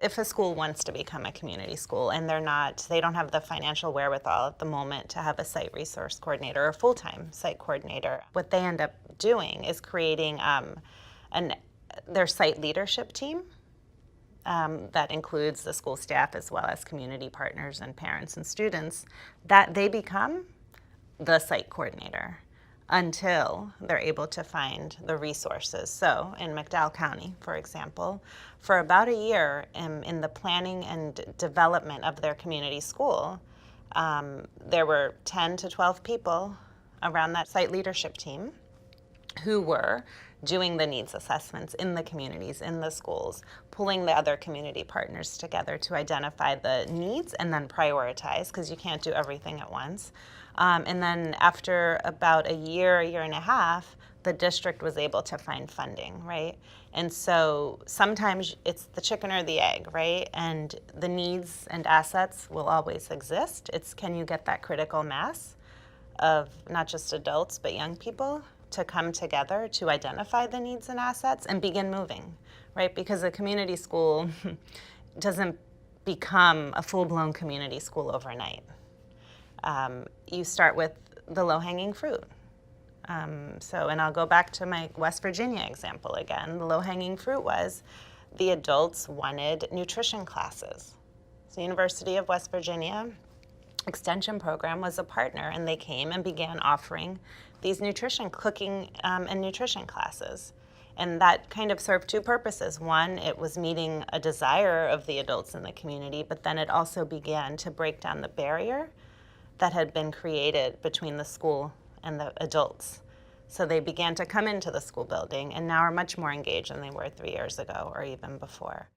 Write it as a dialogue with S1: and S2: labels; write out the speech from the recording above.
S1: If a school wants to become a community school and they don't have the financial wherewithal at the moment to have a site resource coordinator or full-time site coordinator, what they end up doing is creating their site leadership team that includes the school staff as well as community partners and parents and students, that they become the site coordinator until they're able to find the resources. So in McDowell County, for example, for about a year in the planning and development of their community school, there were 10 to 12 people around that site leadership team who were doing the needs assessments in the communities, in the schools, pulling the other community partners together to identify the needs and then prioritize, because you can't do everything at once. And then after about a year and a half, the district was able to find funding, right? And so sometimes it's the chicken or the egg, right? And the needs and assets will always exist. It's, can you get that critical mass of not just adults but young people to come together to identify the needs and assets and begin moving, right? Because a community school doesn't become a full-blown community school overnight. You start with the low-hanging fruit. And I'll go back to my West Virginia example again. The low-hanging fruit was the adults wanted nutrition classes. So the University of West Virginia Extension Program was a partner, and they came and began offering these cooking and nutrition classes. And that kind of served two purposes. One, it was meeting a desire of the adults in the community, but then it also began to break down the barrier that had been created between the school and the adults. So they began to come into the school building and now are much more engaged than they were 3 years ago or even before.